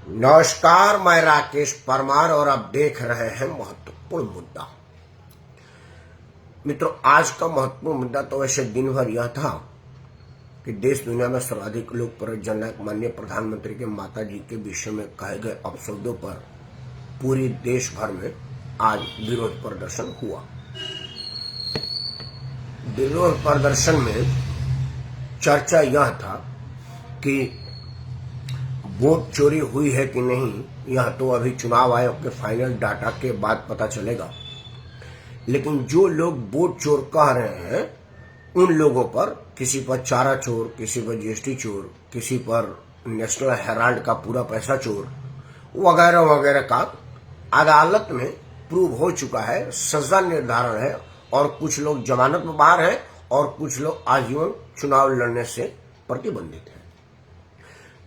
नमस्कार, मैं राकेश परमार और आप देख रहे हैं महत्वपूर्ण मुद्दा। मित्रों, आज का महत्वपूर्ण मुद्दा तो वैसे दिन भर यह था कि देश दुनिया में सर्वाधिक लोकप्रिय जननायक माननीय प्रधानमंत्री के माता जी के विषय में कहे गए अपशब्दों पर पूरी देश भर में आज विरोध प्रदर्शन हुआ। विरोध प्रदर्शन में चर्चा यह था कि वोट चोरी हुई है कि नहीं, यह तो अभी चुनाव आयोग के फाइनल डाटा के बाद पता चलेगा। लेकिन जो लोग वोट चोर कह रहे हैं, उन लोगों पर, किसी पर चारा चोर, किसी पर जीएसटी चोर, किसी पर नेशनल हेराल्ड का पूरा पैसा चोर वगैरह वगैरह का अदालत में प्रूव हो चुका है, सजा निर्धारण है और कुछ लोग जमानत में बाहर हैं और कुछ लोग आजीवन चुनाव लड़ने से प्रतिबंधित हैं।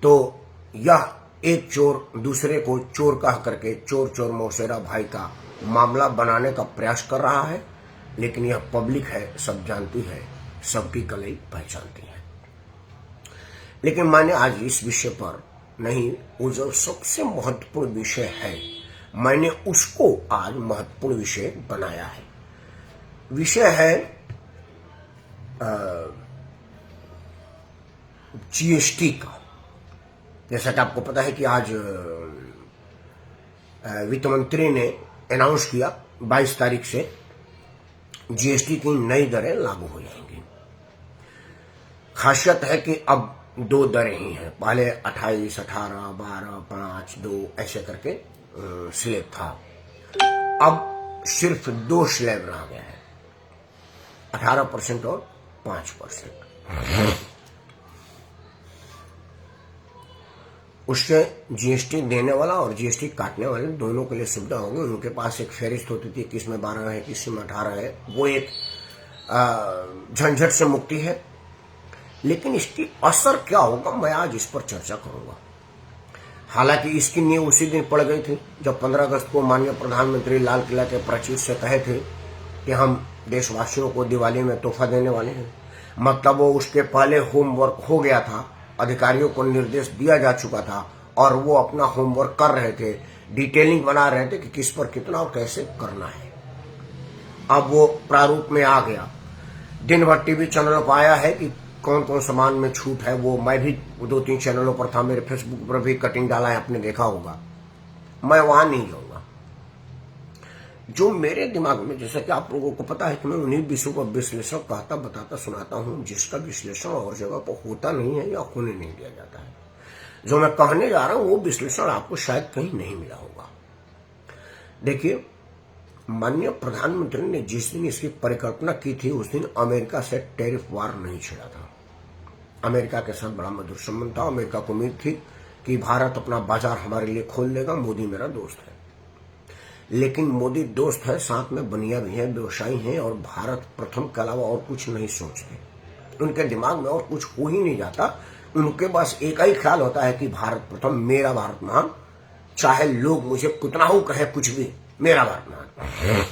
तो यह एक चोर दूसरे को चोर कह करके चोर चोर मौसेरा भाई का मामला बनाने का प्रयास कर रहा है। लेकिन यह पब्लिक है, सब जानती है, सबकी कलई पहचानती है। लेकिन मैंने आज इस विषय पर नहीं, वो जो सबसे महत्वपूर्ण विषय है, मैंने उसको आज महत्वपूर्ण विषय बनाया है। विषय है जीएसटी का। जैसा कि आपको पता है कि आज वित्त मंत्री ने अनाउंस किया 22 तारीख से जीएसटी की नई दरें लागू हो जाएंगी। खासियत है कि अब दो दरें ही हैं। पहले 28, 18, 12, 5, 2 ऐसे करके स्लैब था। अब सिर्फ 2 स्लैब रह गया है, 18% और 5%। उससे जीएसटी देने वाला और जीएसटी काटने वाले दोनों के लिए सुविधा होगी। उनके पास एक फहरिस्त होती थी, किस में 12 है, किस में 18 है, वो एक झंझट से मुक्ति है। लेकिन इसकी असर क्या होगा, मैं आज इस पर चर्चा करूंगा। हालांकि इसकी नींव उसी दिन पड़ गई थी जब 15 अगस्त को माननीय प्रधानमंत्री लाल किला के प्राचीर से कहे थे कि हम देशवासियों को दिवाली में तोहफा देने वाले हैं। मतलब वो उसके पहले होमवर्क हो गया था, अधिकारियों को निर्देश दिया जा चुका था और वो अपना होमवर्क कर रहे थे, डिटेलिंग बना रहे थे कि किस पर कितना और कैसे करना है। अब वो प्रारूप में आ गया। दिन भर टीवी चैनलों पर आया है कि कौन कौन सामान में छूट है। वो मैं भी 2-3 चैनलों पर था, मेरे फेसबुक पर भी कटिंग डाला है, आपने देखा होगा। मैं वहां नहीं जाऊंगा। जो मेरे दिमाग में, जैसा कि आप लोगों को पता है कि मैं उन्हीं विषयों का विश्लेषण कहता बताता सुनाता हूं जिसका विश्लेषण और जगह पर होता नहीं है या होने नहीं दिया जाता है। जो मैं कहने जा रहा हूं वो विश्लेषण आपको शायद कहीं नहीं मिला होगा। देखिए, माननीय प्रधानमंत्री ने जिस दिन इसकी परिकल्पना की थी उस दिन अमेरिका से टैरिफ वार नहीं छिड़ा था। अमेरिका के साथ बड़ा मधुर संबंध था। अमेरिका को उम्मीद थी कि भारत अपना बाजार हमारे लिए खोल देगा, मोदी मेरा दोस्त है। लेकिन मोदी दोस्त है, साथ में बनिया भी है, व्यवसायी हैं और भारत प्रथम के अलावा और कुछ नहीं सोचते। उनके दिमाग में और कुछ हो ही नहीं जाता। उनके पास एक ही ख्याल होता है कि भारत प्रथम, मेरा भारत महान, चाहे लोग मुझे कितना हो कहे, कुछ भी, मेरा भारत महान।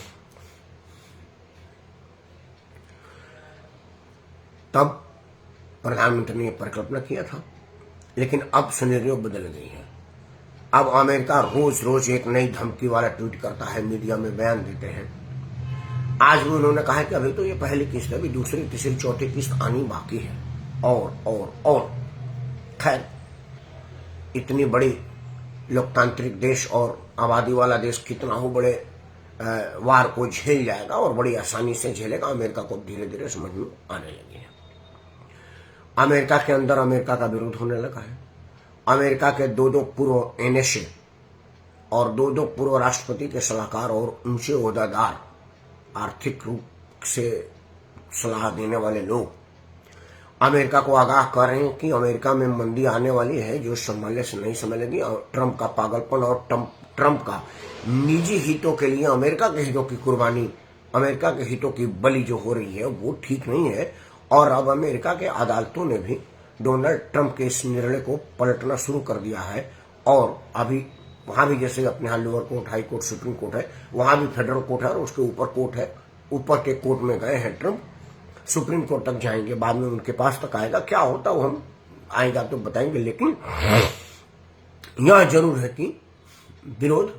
तब प्रधानमंत्री ने परिकल्पना किया था। लेकिन अब सिनेरियो बदल गई है। अब अमेरिका रोज रोज एक नई धमकी वाला ट्वीट करता है, मीडिया में बयान देते हैं। आज भी उन्होंने कहा कि अभी तो ये पहली किस्त है, अभी दूसरी, तीसरी, चौथी किस्त आनी बाकी है। और खैर, इतनी बड़ी लोकतांत्रिक देश और आबादी वाला देश कितना हो बड़े वार को झेल जाएगा और बड़ी आसानी से झेलेगा, अमेरिका को धीरे धीरे समझ में आने लगी है। अमेरिका के अंदर अमेरिका का विरोध होने लगा है। अमेरिका के 2 पूर्व एनएसए और 2 पूर्व राष्ट्रपति के सलाहकार और ऊंचे ओहदेदार, आर्थिक रूप से सलाह देने वाले लोग अमेरिका को आगाह कर रहे हैं कि अमेरिका में मंदी आने वाली है जो संभालने से नहीं संभलेगी। और ट्रंप का पागलपन और ट्रंप का निजी हितों के लिए अमेरिका के हितों की कुर्बानी, अमेरिका के हितों की बलि जो हो रही है वो ठीक नहीं है। और अब अमेरिका के अदालतों ने भी डोनाल्ड ट्रंप के इस निर्णय को पलटना शुरू कर दिया है। और अभी वहां भी, जैसे अपने यहाँ lower court, high court, supreme court है, वहां भी फेडरल कोर्ट है और उसके ऊपर कोर्ट है। ऊपर के कोर्ट में गए हैं ट्रंप, सुप्रीम कोर्ट तक जाएंगे, बाद में उनके पास तक आएगा। क्या होता वो हम आएगा तो बताएंगे। लेकिन यह जरूर है कि विरोध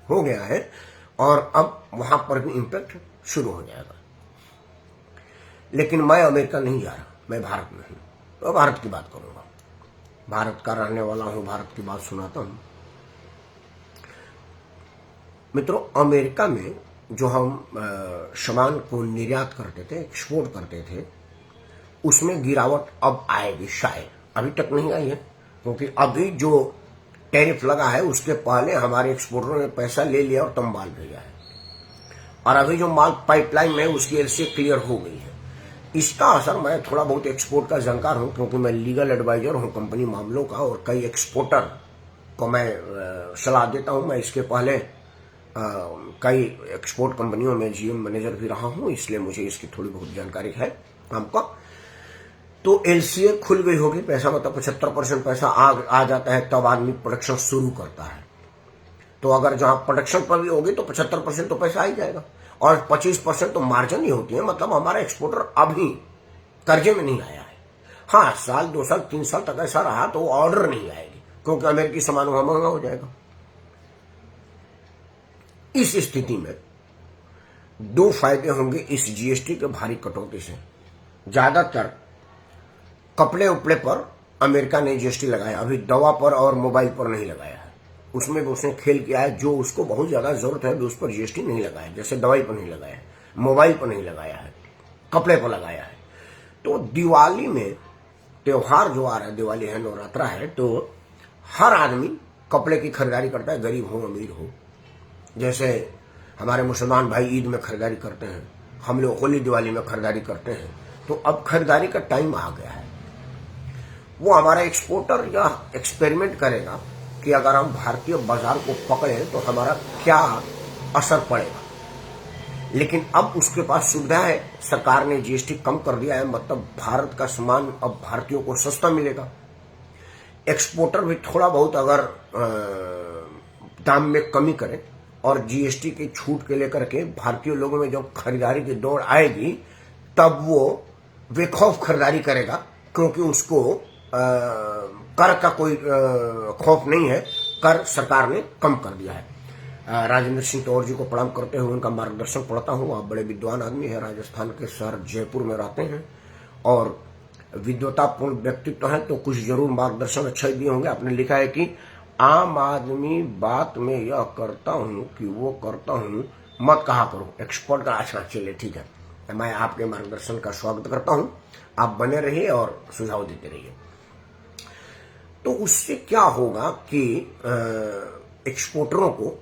हो गया है और अब वहां पर भी इम्पैक्ट शुरू हो जाएगा। लेकिन मैं अमेरिका नहीं जा रहा, मैं भारत में हूं, तो भारत की बात करूंगा। भारत का रहने वाला हूं, भारत की बात सुनाता हूं। मित्रों, अमेरिका में जो हम सामान को निर्यात करते थे, एक्सपोर्ट करते थे, उसमें गिरावट अब आएगी शायद, अभी तक नहीं आई है, क्योंकि अभी जो टैरिफ लगा है उसके पहले हमारे एक्सपोर्टरों ने पैसा ले लिया और तब माल भेजा है, और अभी जो माल पाइपलाइन में है उसकी एलसी क्लियर हो गई है। इसका असर, मैं थोड़ा बहुत एक्सपोर्ट का जानकार हूं क्योंकि मैं लीगल एडवाइजर हूं कंपनी मामलों का, और कई एक्सपोर्टर को मैं सलाह देता हूं। मैं इसके पहले कई एक्सपोर्ट कंपनियों में जीएम मैनेजर भी रहा हूं, इसलिए मुझे इसकी थोड़ी बहुत जानकारी है काम का। तो एलसीए खुल गई होगी, पैसा मतलब 75% पैसा आ जाता है, तब आदमी प्रोडक्शन शुरू करता है। तो अगर जहां प्रोडक्शन पर भी होगी तो 75% तो पैसा आ ही जाएगा, और 25% तो मार्जिन ही होती है। मतलब हमारा एक्सपोर्टर अभी कर्जे में नहीं आया है। हाँ, साल 2 साल 3 साल तक ऐसा रहा तो ऑर्डर नहीं आएगी, क्योंकि अमेरिकी सामान वहां महंगा हो जाएगा। इस स्थिति में 2 फायदे होंगे इस जीएसटी के भारी कटौती से। ज्यादातर कपड़े उपड़े पर अमेरिका ने जीएसटी लगाया, अभी दवा पर और मोबाइल पर नहीं लगाया है। उसमें भी उसने खेल किया है, जो उसको बहुत ज्यादा जरूरत है उस पर जीएसटी नहीं लगाया, जैसे दवाई पर नहीं लगाया है, मोबाइल पर नहीं लगाया है, कपड़े पर लगाया है। तो दिवाली में त्योहार जो आ रहा है, दिवाली है, नवरात्रा है, तो हर आदमी कपड़े की खरीदारी करता है, गरीब हो अमीर हो। जैसे हमारे मुसलमान भाई ईद में खरीदारी करते हैं, हम लोग होली दिवाली में खरीदारी करते हैं। तो अब खरीदारी का टाइम आ गया है। वो हमारा एक्सपोर्टर यह एक्सपेरिमेंट करेगा कि अगर हम भारतीय बाजार को पकड़े तो हमारा क्या असर पड़ेगा। लेकिन अब उसके पास सुविधा है, सरकार ने जीएसटी कम कर दिया है, मतलब भारत का सामान अब भारतीयों को सस्ता मिलेगा। एक्सपोर्टर भी थोड़ा बहुत अगर दाम में कमी करे और जीएसटी की छूट के लेकर के भारतीय लोगों में जब खरीदारी की दौड़ आएगी, तब वो बेखौफ खरीदारी करेगा, क्योंकि उसको कर का कोई खौफ नहीं है। कर सरकार ने कम कर दिया है। राजेंद्र सिंह तोमर जी को प्रणाम करते हुए उनका मार्गदर्शन पढ़ता हूँ। आप बड़े विद्वान आदमी है, राजस्थान के शहर जयपुर में रहते हैं और विद्वतापूर्ण व्यक्तित्व है, तो कुछ जरूर मार्गदर्शन अच्छा दिए होंगे। आपने लिखा है कि आम आदमी बात में यह करता हूं कि वो करता हूं, मत कहा करो। एक्सपर्ट का अच्छा, चलिए ठीक है, मैं आपके मार्गदर्शन का स्वागत करता हूं। आप बने रहिए और सुझाव देते रहिए। तो उससे क्या होगा कि एक्सपोर्टरों को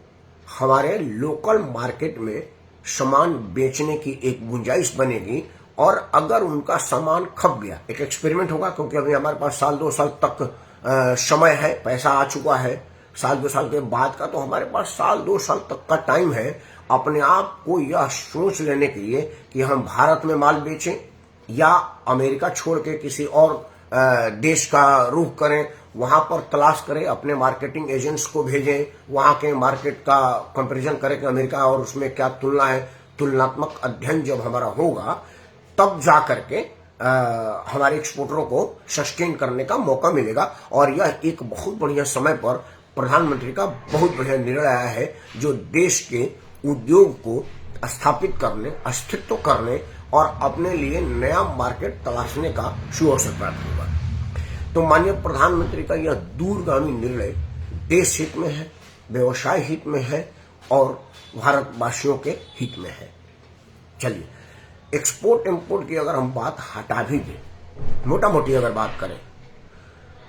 हमारे लोकल मार्केट में सामान बेचने की एक गुंजाइश बनेगी, और अगर उनका सामान खप गया, एक एक्सपेरिमेंट होगा, क्योंकि अभी हमारे पास साल 2 साल तक समय है, पैसा आ चुका है। साल 2 साल के बाद का तो हमारे पास साल 2 साल तक का टाइम है अपने आप को यह सोच लेने के लिए कि हम भारत में माल बेचें या अमेरिका छोड़ के किसी और देश का रुख करें, वहां पर तलाश करें, अपने मार्केटिंग एजेंट्स को भेजें, वहां के मार्केट का कंपैरिजन करें कि अमेरिका और उसमें क्या तुलना है। तुलनात्मक अध्ययन जब हमारा होगा तब जा करके हमारे एक्सपोर्टरों को सस्टेन करने का मौका मिलेगा। और यह एक बहुत बढ़िया समय पर प्रधानमंत्री का बहुत बढ़िया निर्णय आया है, जो देश के उद्योग को स्थापित करने, अस्तित्व करने और अपने लिए नया मार्केट तलाशने का सुअवसर प्राप्त होगा। तो माननीय प्रधानमंत्री का यह दूरगामी निर्णय देश हित में है, व्यवसाय हित में है और भारतवासियों के हित में है। चलिए, एक्सपोर्ट इंपोर्ट की अगर हम बात हटा भी दें, मोटा मोटी अगर बात करें,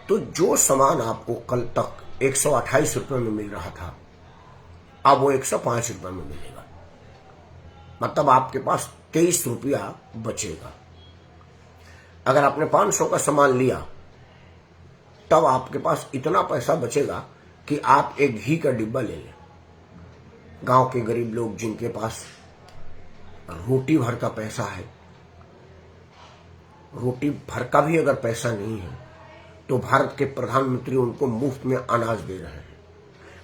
तो जो सामान आपको कल तक 128 रुपए में मिल रहा था, अब वो 105 रुपए में मिलेगा। मतलब आपके पास 23 रुपया बचेगा। अगर आपने 500 का सामान लिया, तब आपके पास इतना पैसा बचेगा कि आप एक घी का डिब्बा ले लें। गांव के गरीब लोग जिनके पास रोटी भर का पैसा है, रोटी भर का भी अगर पैसा नहीं है, तो भारत के प्रधानमंत्री उनको मुफ्त में अनाज दे रहे हैं।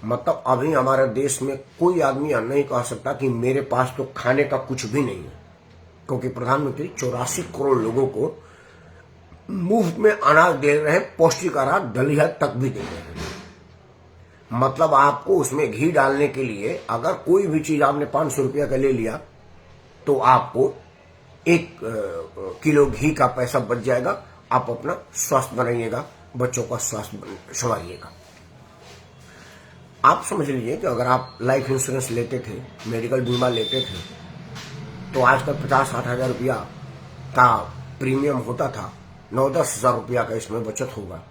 मतलब अभी हमारे देश में कोई आदमी नहीं कह सकता कि मेरे पास तो खाने का कुछ भी नहीं है, क्योंकि प्रधानमंत्री 84 करोड़ लोगों को मुफ्त में अनाज दे रहे हैं, पौष्टिक आहार दलिया तक भी दे रहे हैं। मतलब आपको उसमें घी डालने के लिए अगर कोई भी चीज आपने 500 रुपया का ले लिया तो आपको 1 किलो घी का पैसा बच जाएगा। आप अपना स्वास्थ्य बनाइएगा, बच्चों का स्वास्थ्य संभालिएगा। आप समझ लीजिए कि अगर आप लाइफ इंश्योरेंस लेते थे, मेडिकल बीमा लेते थे, तो आजकल 50-60 हजार रुपया का प्रीमियम होता था, 9-10 हजार रुपया का इसमें बचत होगा।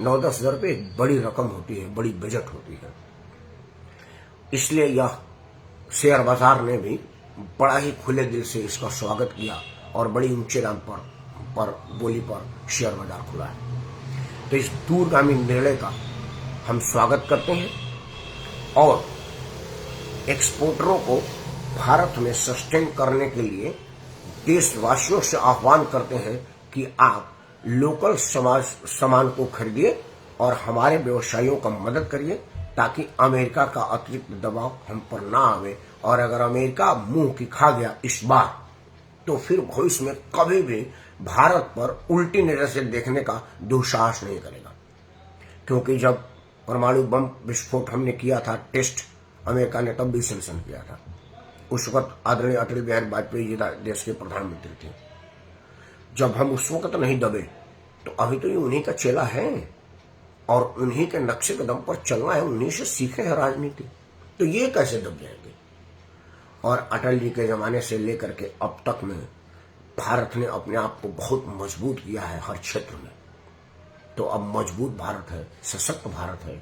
9-10 हजार रुपये एक बड़ी रकम होती है, बड़ी बजट होती है। इसलिए यह शेयर बाजार ने भी बड़ा ही खुले दिल से इसका स्वागत किया और बड़ी ऊंचे दाम पर बोली पर शेयर बाजार खुला है। तो इस दूरगामी निर्णय का हम स्वागत करते हैं और एक्सपोर्टरों को भारत में सस्टेन करने के लिए देशवासियों से आह्वान करते हैं कि आप लोकल सामान को खरीदिए और हमारे व्यवसायियों का मदद करिए, ताकि अमेरिका का अतिरिक्त दबाव हम पर ना आवे। और अगर अमेरिका मुंह की खा गया इस बार, तो फिर भविष्य में कभी भी भारत पर उल्टी नजर से देखने का दुस्साहस नहीं करेगा। क्योंकि जब परमाणु बम विस्फोट हमने किया था टेस्ट, अमेरिका ने तब भी सैंक्शन किया था। उस वक्त आदरणीय अटल बिहारी वाजपेयी जी देश के प्रधानमंत्री थे। जब हम उस वक्त नहीं दबे, तो अभी तो ये उन्हीं का चेला है और उन्हीं के नक्शे कदम पर चलना है, उन्हीं से सीखे हैं राजनीति। तो ये कैसे दब जाएंगे? और अटल जी के जमाने से लेकर के अब तक में भारत ने अपने आप को बहुत मजबूत किया है हर क्षेत्र में। तो अब मजबूत भारत है, सशक्त भारत है,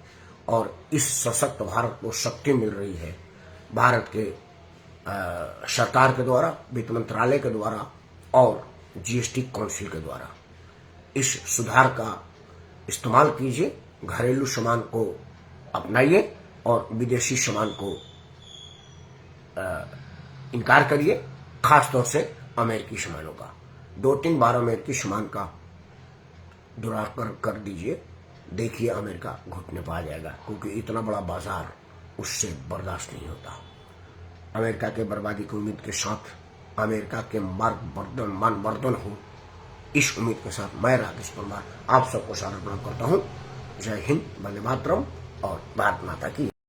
और इस सशक्त भारत को शक्ति मिल रही है भारत के सरकार के द्वारा, वित्त मंत्रालय के द्वारा और जीएसटी काउंसिल के द्वारा। इस सुधार का इस्तेमाल कीजिए, घरेलू सामान को अपनाइए और विदेशी सामान को इनकार करिए, खासतौर से अमेरिकी सामानों का। 2-3 बार अमेरिकी सामान का दुराकरण कर दीजिए, देखिए अमेरिका घुटने पा जाएगा, क्योंकि इतना बड़ा बाजार उससे बर्दाश्त नहीं होता। अमेरिका के बर्बादी की उम्मीद के साथ अमेरिका के मानवर्धन हो, इस उम्मीद के साथ मैं राकेश परमार आप सबको सादर प्रणाम करता हूँ। जय हिंद, वंदे मातरम और भारत माता की।